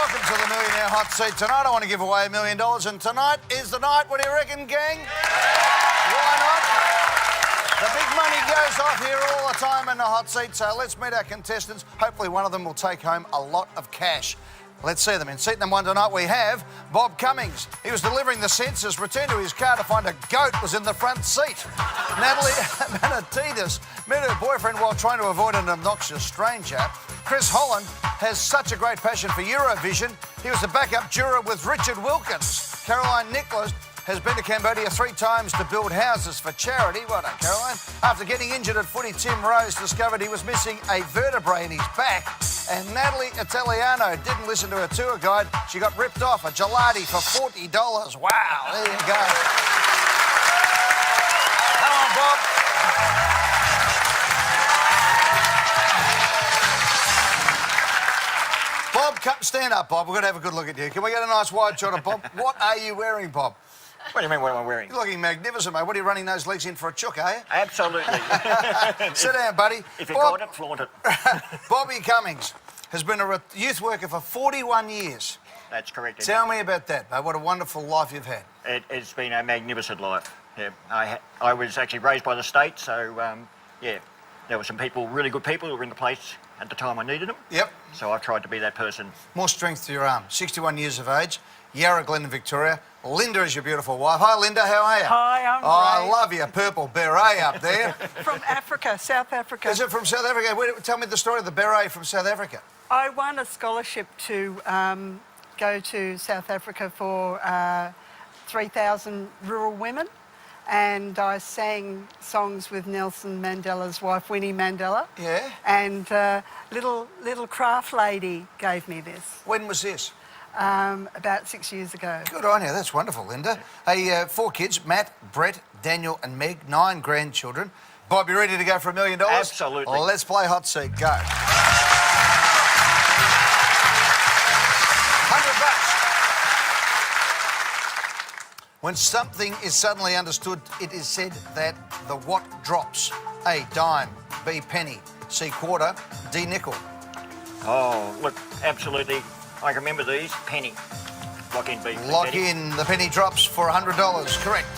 Welcome to the Millionaire Hot Seat. Tonight I want to give away $1 million, and tonight is the night. What do you reckon, gang? Why not? The big money goes off here all the time in the hot seat, so let's meet our contestants. Hopefully one of them will take home a lot of cash. Let's see them. In seat number 1 tonight we have Bob Cummings. He was delivering the census, returned to his car to find a goat was in the front seat. Natalie Manatidis met her boyfriend while trying to avoid an obnoxious stranger. Chris Holland has such a great passion for Eurovision. He was the backup juror with Richard Wilkins. Caroline Nicholas has been to Cambodia 3 times to build houses for charity. Well done, Caroline. After getting injured at footy, Tim Rose discovered he was missing a vertebrae in his back. And Natalie Italiano didn't listen to her tour guide. She got ripped off a gelati for $40. Wow, there you go. Come on, Bob. Bob, stand up, Bob. We're going to have a good look at you. Can we get a nice wide shot of Bob? What are you wearing, Bob? What do you mean, what am I wearing? You're looking magnificent, mate. What are you running those legs in for a chook, are you? Absolutely. Sit down, buddy. If you've got it, flaunt it. Bobby Cummings has been a youth worker for 41 years. That's correct. Tell me about that, mate. What a wonderful life you've had. It's been a magnificent life. Yeah, I was actually raised by the state, so, yeah, there were some people, really good people, who were in the place at the time I needed them. Yep. So I tried to be that person. More strength to your arm. 61 years of age. Yarra Glen in Victoria. Linda is your beautiful wife. Hi, Linda. How are you? Hi, I'm great. I love your purple beret up there. From Africa, South Africa. Is it from South Africa? Tell me the story of the beret from South Africa. I won a scholarship to go to South Africa for 3,000 rural women, and I sang songs with Nelson Mandela's wife, Winnie Mandela. Yeah. And little craft lady gave me this. When was this? About 6 years ago. Good on you. That's wonderful, Linda. Hey, 4 kids, Matt, Brett, Daniel and Meg, 9 grandchildren. Bob, you ready to go for $1 million? Absolutely. Well, let's play Hot Seat. Go. $100. When something is suddenly understood, it is said that the what drops. A, dime. B, penny. C, quarter. D, nickel. Oh, look, absolutely. I can remember these. Penny. Lock in, B. Lock in. The penny drops for $100. Correct.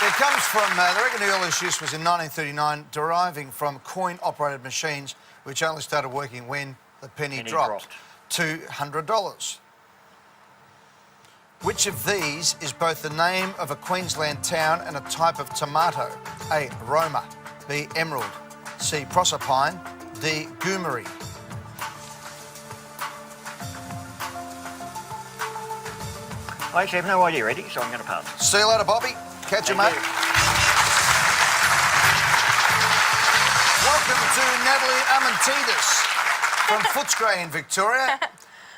It comes from, they reckon the earliest use was in 1939, deriving from coin-operated machines, which only started working when the penny dropped. $200. Which of these is both the name of a Queensland town and a type of tomato? A, Roma. B, emerald. C, Proserpine. D, Goomery. I actually have no idea, Eddie, so I'm going to pass. See you later, Bobby. Catch you, mate. Welcome to Natalie Manatidis from Footscray in Victoria.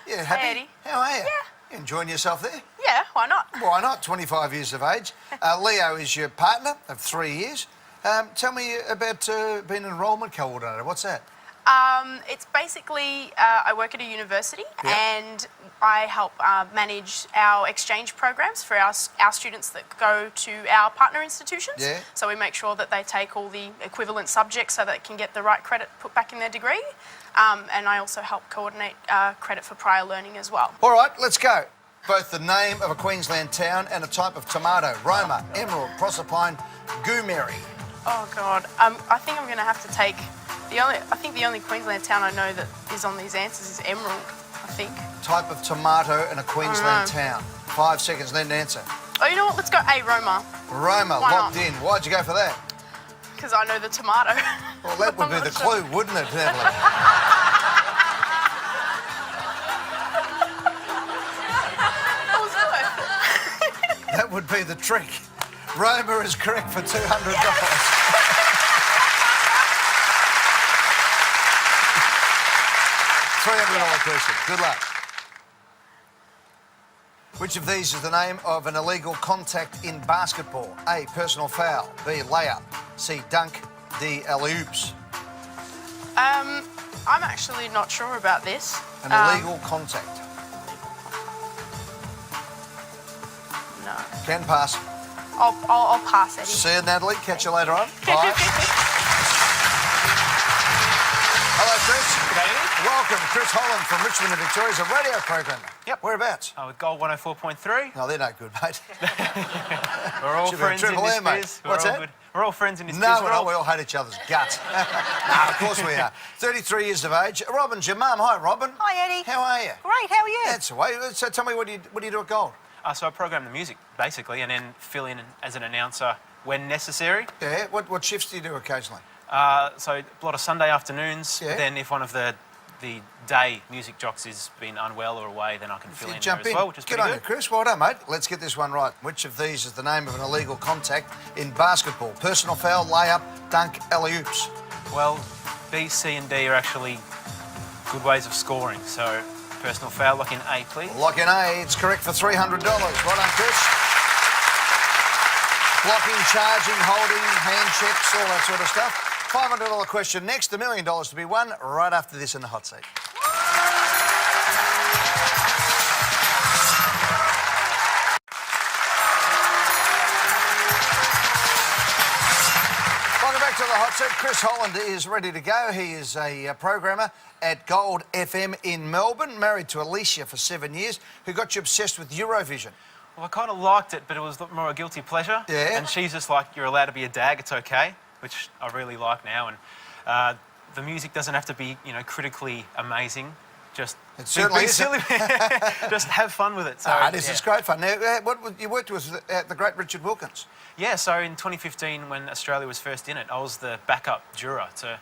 Yeah, happy? Hey, Eddie. How are you? Yeah. You enjoying yourself there? Yeah, why not? Why not? 25 years of age. Leo is your partner of 3 years. Tell me about being an enrolment coordinator. What's that? It's basically, I work at a university and I help manage our exchange programs for our students that go to our partner institutions. Yeah. So we make sure that they take all the equivalent subjects so they can get the right credit put back in their degree. And I also help coordinate credit for prior learning as well. All right, let's go. Both the name of a Queensland town and a type of tomato. Roma, emerald, Proserpine, Goomery. Oh God, I think I'm going to have to take the only Queensland town I know that is on these answers is Emerald, I think. Type of tomato in a Queensland town. 5 seconds, then answer. Oh, you know what? Let's go A, Roma. Roma, Why locked not? in. Why'd you go for that? Because I know the tomato. Well, that would be the clue, wouldn't it, Natalie? That would be the trick. Roma is correct for $200. $300 question. Good luck. Which of these is the name of an illegal contact in basketball? A, personal foul. B, layup. C, dunk. D, alley-oops. I'm actually not sure about this. An illegal contact. No. Can pass. I'll pass, Eddie. See you, Natalie. Catch you later on. Bye. Welcome, Chris Holland from Richmond in Victoria. He's a radio programmer. Yep. Whereabouts? With Gold 104.3. No, they're no good, mate. We're all Should be a friends in Triple this M, mate. biz. What's We're all that? good. We're all friends in this biz. No, we're not. We all hate each other's guts. No, of course we are. 33 years of age. Robin's your mum. Hi, Robin. Hi, Eddie. How are you? Great, how are you? That's the way. So tell me, what do you do at Gold? So I program the music, basically, and then fill in as an announcer when necessary. Yeah. What shifts do you do occasionally? So a lot of Sunday afternoons. Yeah. Then if one of the day music jocks has been unwell or away, then I can fill in there as well, which is Good pretty on you, good. Chris. Well done, mate. Let's get this one right. Which of these is the name of an illegal contact in basketball? Personal foul, layup, dunk, alley-oops. Well, B, C and D are actually good ways of scoring. So personal foul, lock in A, please. Lock in A. It's correct for $300. Well done, Chris. Blocking, charging, holding, hand checks, all that sort of stuff. $500 question next. $1 million to be won right after this in the hot seat. Welcome back to the hot seat. Chris Holland is ready to go. He is a programmer at Gold FM in Melbourne, married to Alicia for 7 years, who got you obsessed with Eurovision. Well, I kind of liked it, but it was more a guilty pleasure. Yeah. And she's just like, you're allowed to be a dag, it's okay, which I really like now. And the music doesn't have to be, critically amazing. Just It certainly be isn't. silly. Just have fun with it. So, This yeah. is great fun. Now, you worked with the great Richard Wilkins. Yeah, so in 2015, when Australia was first in it, I was the backup juror to,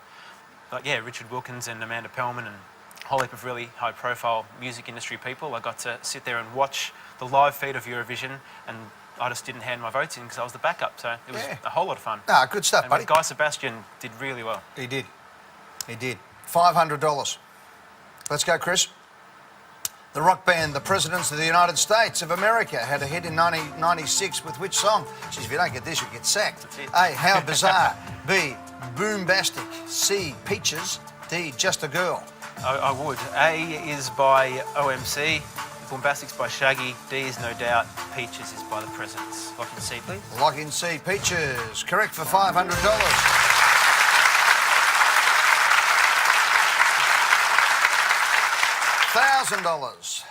Richard Wilkins and Amanda Pellman and a whole heap of really high-profile music industry people. I got to sit there and watch the live feed of Eurovision, and I just didn't hand my votes in because I was the backup, so it was a whole lot of fun. Good stuff, And buddy. Guy Sebastian did really well. He did. He did. $500. Let's go, Chris. The rock band The Presidents of the United States of America had a hit in 1996 with which song? Jeez, if you don't get this, you'll get sacked. That's it. A, How Bizarre. B, Boombastic. C, Peaches. D, Just a Girl. I would. A is by OMC, Bombastic's by Shaggy, D is No Doubt, Peaches is by The Presidents. Lock in C, please. Lock in C, Peaches. Correct for $500. $1,000.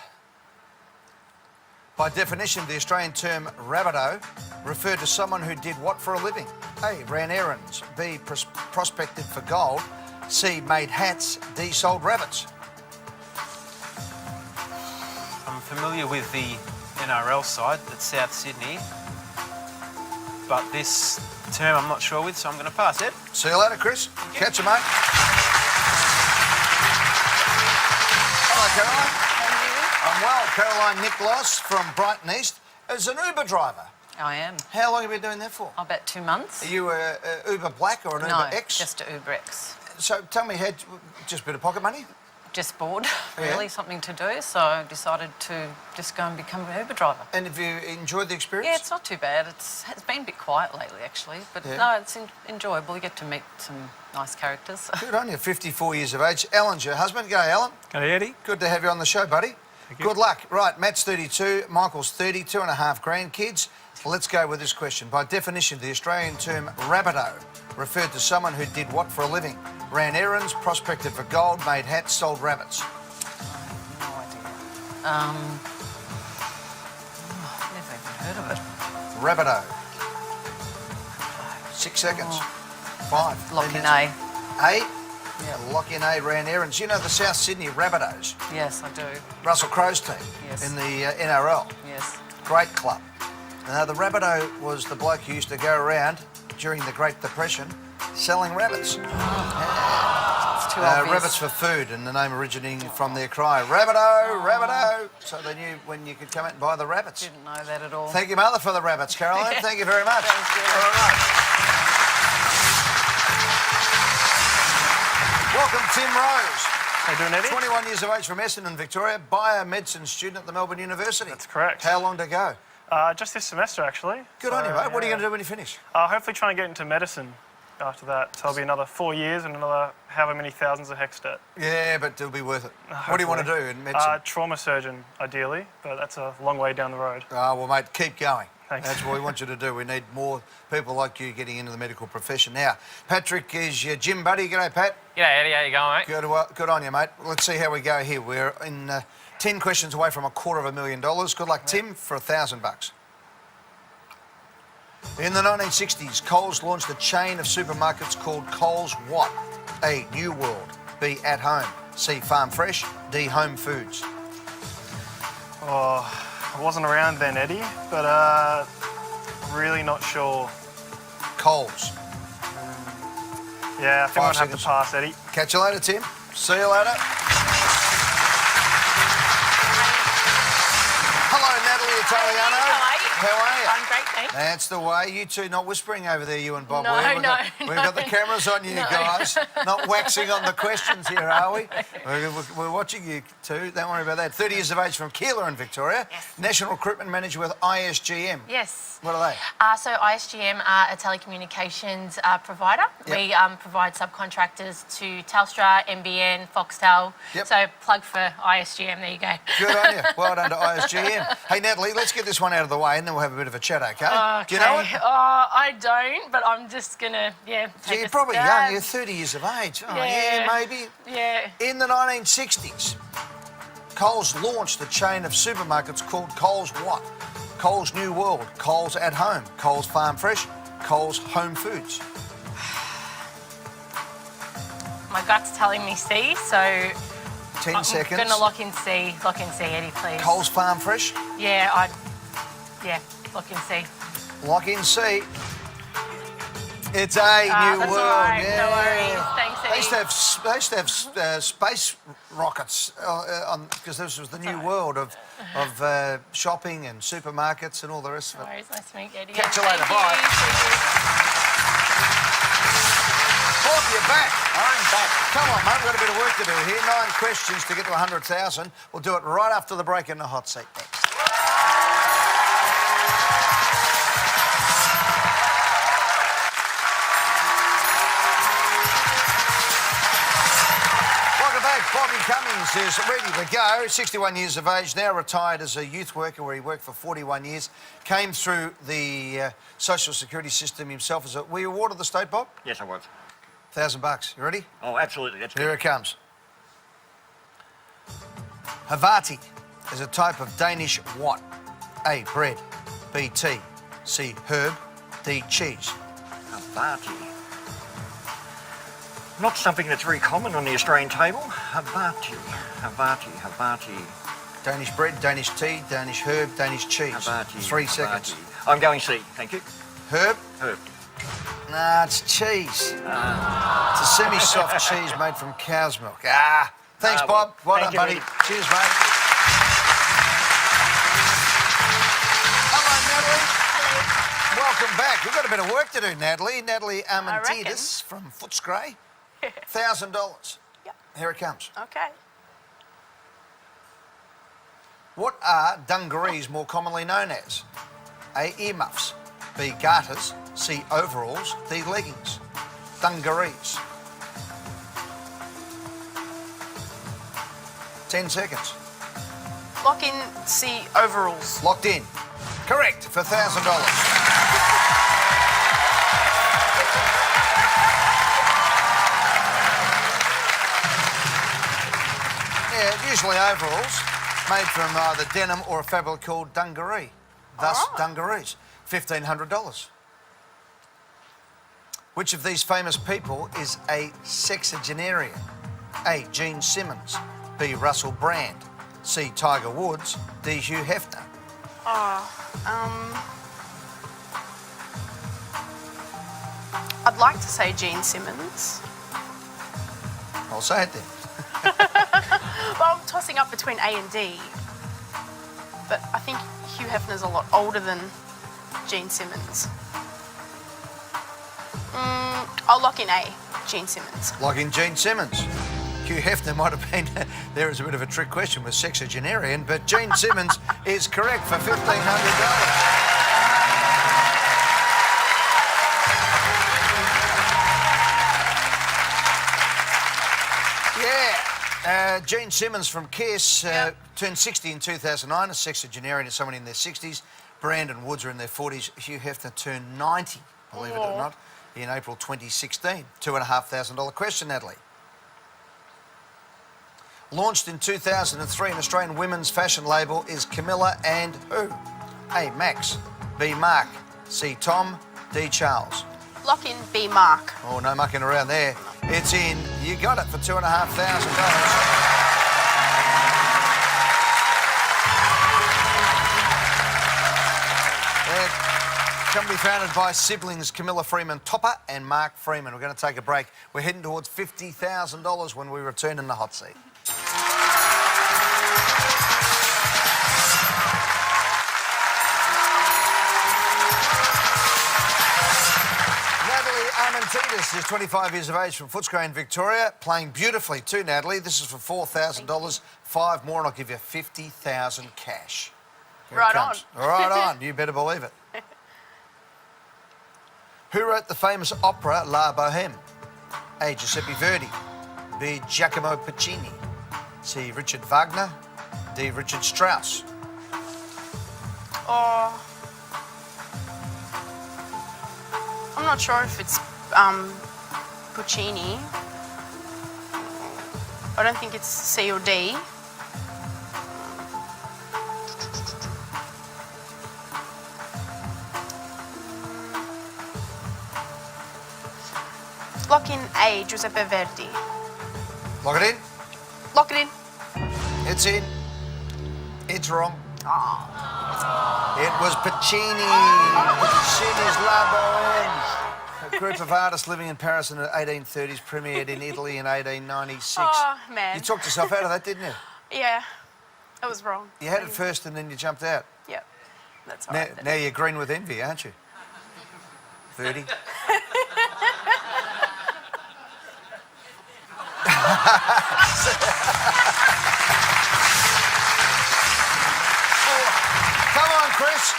By definition, the Australian term rabbito referred to someone who did what for a living? A, ran errands. B, prospected for gold. C, made hats. D, sold rabbits. I'm familiar with the NRL side, that's South Sydney, but this term I'm not sure with, so I'm going to pass it. See you later, Chris. Catch you, mate. Hello, Caroline. I'm well. Caroline Nicholas from Brighton East is an Uber driver. I am. How long have you been doing that for? About 2 months. Are you a Uber Black or an No, Uber X? just a Uber X. So tell me, just a bit of pocket money? Just bored, Yeah. really, something to do, so I decided to just go and become an Uber driver. And have you enjoyed the experience? Yeah, it's not too bad. It's been a bit quiet lately, actually, but Yeah. no, it's enjoyable. You get to meet some nice characters. Good on you, 54 years of age. Alan's your husband. G'day, Alan. G'day, Eddie. Good to have you on the show, buddy. Thank you. Good luck. Right, Matt's 32, Michael's 30, 2.5 grandkids. Let's go with this question. By definition, the Australian term rabbito referred to someone who did what for a living? Ran errands, prospected for gold, made hats, sold rabbits. No idea. Never even heard of it. Rabbito. 6 seconds. 5. Lock in 10 A. minutes. A? Yeah, lock in A, ran errands. You know the South Sydney Rabbitohs, Yes, I do. Russell Crowe's team Yes. in the NRL. Yes. Great club. Now, the rabbito was the bloke who used to go around during the Great Depression selling rabbits. It's too obvious. Rabbits for food, and the name originating from their cry, rabbito, rabbito. So they knew when you could come out and buy the rabbits. Didn't know that at all. Thank you, Mother, for the rabbits, Caroline. Thank you very much. Thank you. All right. Welcome, Tim Rose. How you doing, Eddie? 21 years of age from Essendon, Victoria. Biomedicine student at the Melbourne University. That's correct. How long to go? Just this semester, actually. Good on you, mate. What are you going to do when you finish? Hopefully trying to get into medicine after that. So it'll be another 4 years and another however many thousands of HECS debt. Yeah, but it'll be worth it. What do you want to do in medicine? Trauma surgeon, ideally, but that's a long way down the road. Well, mate, keep going. Thanks. That's what we want you to do. We need more people like you getting into the medical profession. Now, Patrick is your gym buddy. G'day, Pat. G'day, Eddie. How you going, mate? Good on you, mate. Let's see how we go here. We're in 10 questions away from $250,000. Good luck, Tim, for $1,000. In the 1960s, Coles launched a chain of supermarkets called Coles what? A, New World. B, At Home. C, Farm Fresh. D, Home Foods. Oh, I wasn't around then, Eddie, but really not sure. Coles. Yeah, I think 5 I'm gonna have to seconds. pass, Eddie. Catch you later, Tim. See you later. Hello, Natalie Italiano. How are you? How are you? I'm great, thanks. That's the way. You two not whispering over there, you and Bob. No, We've got no. the cameras on you guys. Not waxing on the questions here, are we? We're watching you two. Don't worry about that. 30 years of age from Keilor in Victoria. Yes. National Recruitment Manager with ISGM. Yes. What are they? So ISGM are a telecommunications provider. Yep. We provide subcontractors to Telstra, NBN, Foxtel. Yep. So plug for ISGM, there you go. Good on you. Well done to ISGM. Hey, Natalie, let's get this one out of the way and then we'll have a bit of a chat, okay? Do you know it? I don't, but I'm just going to, take You're a probably stab. young. You're 30 years of age. Oh, Yeah. maybe. Yeah. In the 1960s, Coles launched a chain of supermarkets called Coles what? Coles New World, Coles At Home, Coles Farm Fresh, Coles Home Foods. My gut's telling me C, so 10 I'm seconds. going to lock in C. Lock in C, Eddie, please. Coles Farm Fresh, Yeah, lock in C. lock in C. It's A, New That's World. all right. Yeah. No worries. Thanks, Eddie. They used to have space rockets because this was the new world of shopping and supermarkets and all the rest of No it. worries. Nice to meet you, Eddie. Catch you later. Thank Bye. you. Bob, you're back. I'm back. Come on, mate. We've got a bit of work to do here. 9 questions to get to 100,000. We'll do it right after the break in the hot seat next. Welcome back. Bobby Cummings is ready to go. 61 years of age, now retired as a youth worker where he worked for 41 years. Came through the social security system himself. Were you awarded the state, Bob? Yes, I was. $1,000. You ready? Oh, absolutely. That's Here good. it comes. Havarti is a type of Danish what? A, bread. B, tea. C, herb. D, cheese. Havarti. Not something that's very common on the Australian table. Havarti. Danish bread, Danish tea, Danish herb, Danish cheese. Havarti. 3 seconds. Havarti. I'm going C. Thank you. Herb? Herb. Nah, it's cheese. It's a semi-soft cheese made from cow's milk. Thanks, well, Bob. Well thank done, you, buddy. Eddie. Cheers, mate. Hello, Natalie. Welcome back. We've got a bit of work to do, Natalie. Natalie Armantidis from Footscray. $1,000. Yep. Here it comes. Okay. What are dungarees more commonly known as? A, earmuffs. B, garters. C, overalls. D, leggings. Dungarees. 10 seconds. Lock in C, overalls. Locked in. Correct for $1,000. Yeah, usually overalls made from either denim or a fabric called dungaree. Thus, dungarees. $1,500. Which of these famous people is a sexagenarian? A, Gene Simmons. B, Russell Brand. C, Tiger Woods. D, Hugh Hefner. I'd like to say Gene Simmons. I'll say it then. Well, I'm tossing up between A and D. But I think Hugh Hefner's a lot older than Gene Simmons. I'll lock in A, Gene Simmons. Like in Gene Simmons. Hugh Hefner might have been there as a bit of a trick question with sexagenarian, but Gene Simmons is correct for $1,500. Gene Simmons from Kiss turned 60 in 2009, a sexagenarian is someone in their 60s. Brandon Woods are in their 40s. Hugh Hefner turned 90, believe it or not, in April 2016. $2,500 question, Natalie. Launched in 2003, an Australian women's fashion label is Camilla and who? A. Max, B. Mark, C. Tom, D. Charles. Lock in B Mark. Oh, no mucking around there. It's in. You got it for $2,500. Company founded by siblings Camilla Freeman Topper and Mark Freeman. We're going to take a break. We're heading towards $50,000 when we return in the hot seat. Natalie Armentides is 25 years of age from Footscray in Victoria, playing beautifully too, Natalie. This is for $4,000. 5 more and I'll give you $50,000 cash. Here Right it comes. on. Right on. You better believe it. Who wrote the famous opera La Boheme? A. Giuseppe Verdi, B. Giacomo Puccini, C. Richard Wagner, D. Richard Strauss. Or I'm not sure if it's Puccini. I don't think it's C or D. Lock in A, Giuseppe Verdi. Lock it in. Lock it in. It's in. It's wrong. It was Puccini. Puccini's La Boheme. A group of artists living in Paris in the 1830s, premiered in Italy in 1896. Oh, man. You talked yourself out of that, didn't you? Yeah, I was wrong. You had it first and then you jumped out. Yep, that's all Now, right. now you're green with envy, aren't you? Verdi. Come on, Chris.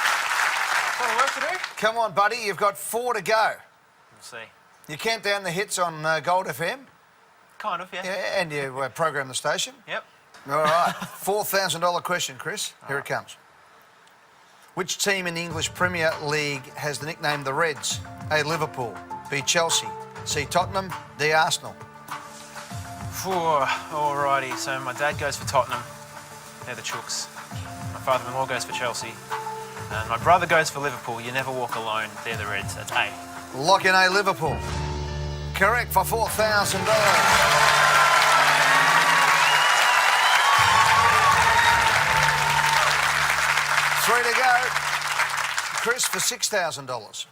Got work to do? Come on, buddy. You've got 4 to go. We'll see. You count down the hits on Gold FM. Kind of, yeah. Yeah, and you program the station. Yep. All right. $4,000 question, Chris. Here it comes. Which team in the English Premier League has the nickname the Reds? A. Liverpool, B. Chelsea, C. Tottenham, D. Arsenal. Alrighty, so my dad goes for Tottenham. They're the Chooks. My father-in-law goes for Chelsea. And my brother goes for Liverpool. You never walk alone. They're the Reds. That's A. Lock in A. Liverpool. Correct for $4,000. 3 to go. Chris for $6,000.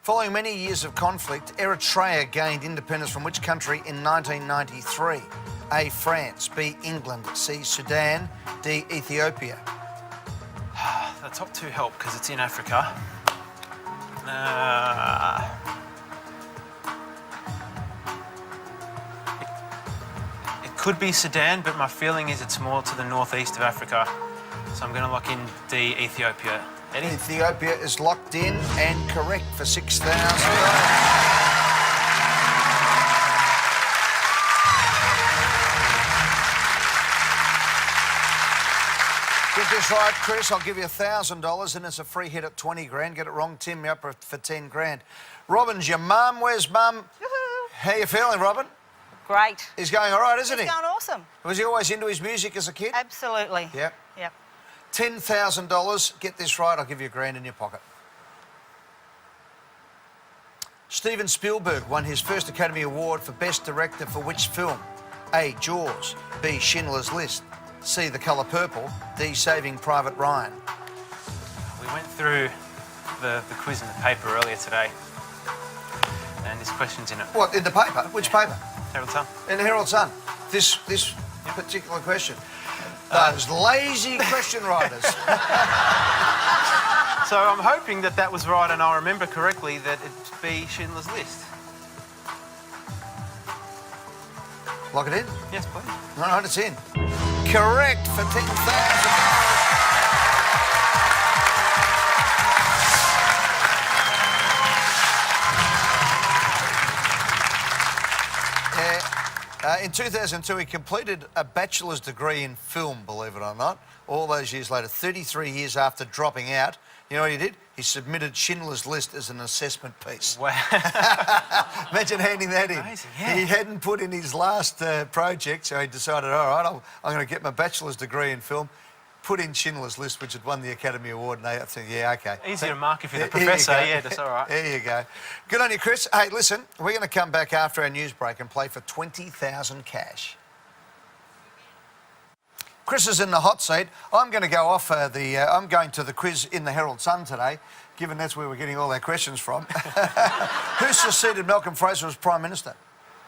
Following many years of conflict, Eritrea gained independence from which country in 1993? A. France, B. England, C. Sudan, D. Ethiopia. The top 2 help because it's in Africa. It could be Sudan, but my feeling is it's more to the northeast of Africa. So I'm going to lock in D, Ethiopia. Eddie? Ethiopia is locked in and correct for $6,000. Get this right, Chris, I'll give you $1,000 and it's a free hit at 20 grand. Get it wrong, Tim, you're up for 10 grand. Robin's your mum. Where's mum? Woohoo! How you feeling, Robin? Great. He's going all right, isn't It's he? going awesome. Was he always into his music as a kid? Absolutely. Yep. Yep. $10,000. Get this right, I'll give you $1,000 in your pocket. Steven Spielberg won his first Academy Award for Best Director for which film? A. Jaws, B. Schindler's List, C. The Colour Purple, D. Saving Private Ryan. We went through the quiz in the paper earlier today. And this question's in it. What, in the paper? Which paper? Herald Sun. In the Herald Sun. This particular question. Those lazy question writers. So I'm hoping that was right and I remember correctly that it'd be Schindler's List. Lock it in? Yes, please. All right, it's in. Correct for $10,000. In 2002, he completed a bachelor's degree in film, believe it or not, all those years later, 33 years after dropping out. You know what he did? He submitted Schindler's List as an assessment piece. Wow. Imagine handing that in. Amazing, yeah. He hadn't put in his last project, so he decided, all right, I'm going to get my bachelor's degree in film, put in Schindler's List, which had won the Academy Award, and I think, yeah, OK. Easy to mark if you're the Here you professor, go. yeah, that's all right. There you go. Good on you, Chris. Hey, listen, we're going to come back after our news break and play for 20,000 cash. Chris is in the hot seat. I'm going to go off I'm going to the quiz in the Herald Sun today, given that's where we're getting all our questions from. Who succeeded Malcolm Fraser as Prime Minister?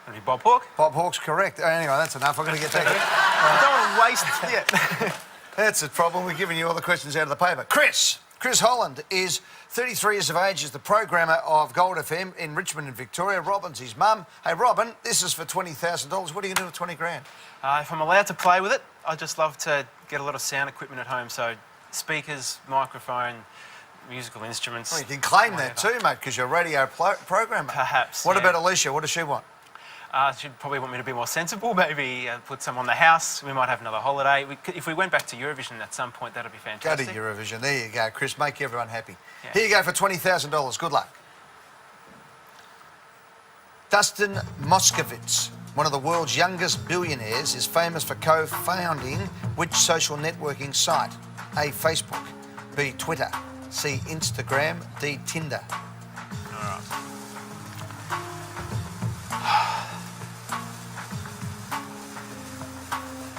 Maybe Bob Hawke? Bob Hawke's correct. Anyway, that's enough. I'm going to get that. I don't want to waste it. That's the problem. We're giving you all the questions out of the paper. Chris Holland is 33 years of age, is the programmer of Gold FM in Richmond in Victoria. Robin's his mum. Hey, Robin, this is for $20,000. What are you going to do with 20 grand? If I'm allowed to play with it, I'd just love to get a lot of sound equipment at home, so speakers, microphone, musical instruments. Well, you can claim whatever. that too, mate, because you're a radio programmer. Perhaps, What yeah. about Alicia? What does she want? She'd probably want me to be more sensible, maybe put some on the house. We might have another holiday. If we went back to Eurovision at some point, that'd be Go fantastic. to Eurovision. There you go, Chris. Make everyone happy. Yeah. Here you go for $20,000. Good luck. Dustin Moskovitz, one of the world's youngest billionaires, is famous for co-founding which social networking site? A, Facebook, B, Twitter, C, Instagram, D, Tinder.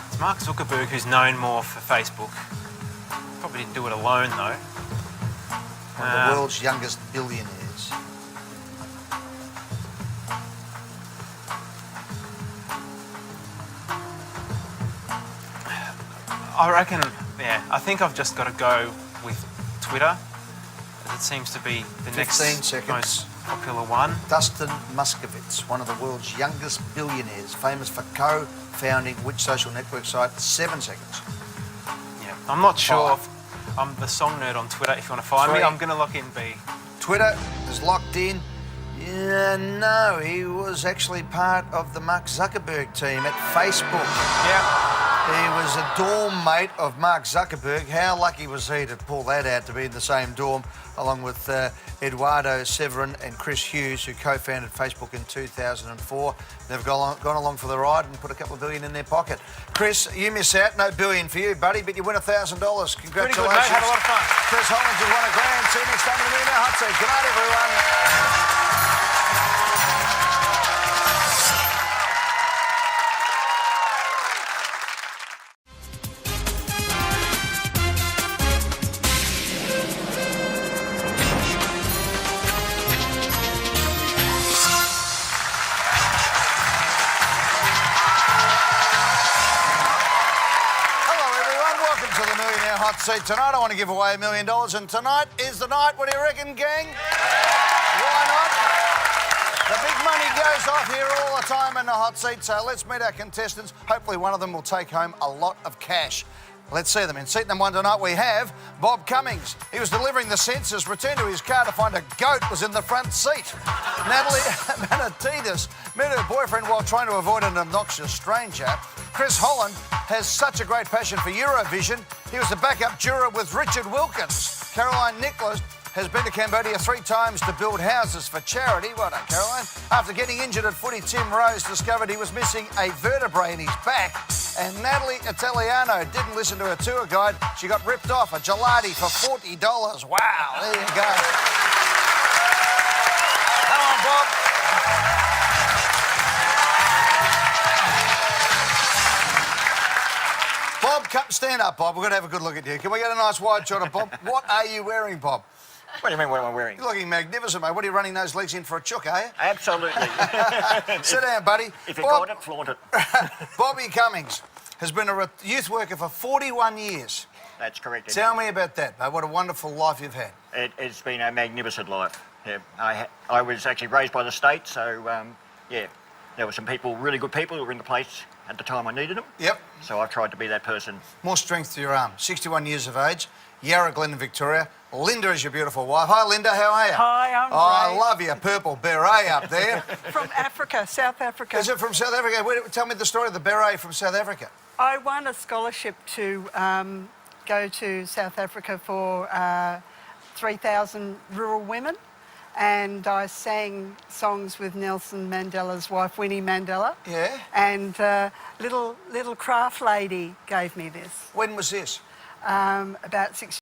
It's Mark Zuckerberg who's known more for Facebook. Probably didn't do it alone, though. One of the world's youngest billionaires. I reckon, yeah, I think I've just got to go with Twitter, as it seems to be the 15 next seconds. most popular one. Dustin Moskovitz, one of the world's youngest billionaires, famous for co-founding which social network site? 7 seconds. Yeah, I'm not sure. Five. If I'm the song nerd on Twitter. If you want to find me, 3. I'm going to lock in B. Twitter is locked in. Yeah, no, he was actually part of the Mark Zuckerberg team at Facebook. Yeah. He was a dorm mate of Mark Zuckerberg. How lucky was he to pull that out, to be in the same dorm, along with Eduardo Severin and Chris Hughes, who co-founded Facebook in 2004. They've gone along for the ride and put a couple of billion in their pocket. Chris, you miss out. No billion for you, buddy, but you win $1,000. Congratulations. Pretty good, mate. Had a lot of fun. Chris Holland, you won $1 grand. See you next time in the Millionaire Hotseat. Good night, everyone. Hot seat tonight. I want to give away $1 million, and tonight is the night. What do you reckon, gang? Why not? The big money goes off here all the time in the hot seat, so let's meet our contestants. Hopefully one of them will take home a lot of cash. Let's see them. In seat number 1 tonight, we have Bob Cummings. He was delivering the census, returned to his car to find a goat was in the front seat. Natalie Manatidis met her boyfriend while trying to avoid an obnoxious stranger. Chris Holland has such a great passion for Eurovision. He was the backup juror with Richard Wilkins. Caroline Nicholas has been to Cambodia 3 times to build houses for charity. Well done, Caroline. After getting injured at footy, Tim Rose discovered he was missing a vertebrae in his back. And Natalie Italiano didn't listen to her tour guide. She got ripped off a gelati for $40. Wow, there you go. Come on, Bob. Bob, stand up, Bob. We're going to have a good look at you. Can we get a nice wide shot of Bob? What are you wearing, Bob? What do you mean, what am I wearing? You're looking magnificent, mate. What are you running those legs in for a chook, are you? Absolutely. Sit down, buddy. If you got it, flaunt it. Bobby Cummings has been a youth worker for 41 years. That's correct. Tell me about that, mate. What a wonderful life you've had. It's been a magnificent life. Yeah, I was actually raised by the state, so yeah, there were some people, really good people, who were in the place at the time I needed them. Yep. So I've tried to be that person. More strength to your arm. 61 years of age, Yarra Glen in Victoria. Linda is your beautiful wife. Hi, Linda, how are you? Hi, I'm I great. love your purple beret up there. From Africa, South Africa. Is it from South Africa? Tell me the story of the beret from South Africa. I won a scholarship to go to South Africa for 3,000 rural women, and I sang songs with Nelson Mandela's wife, Winnie Mandela. Yeah. And little craft lady gave me this When was this? about 6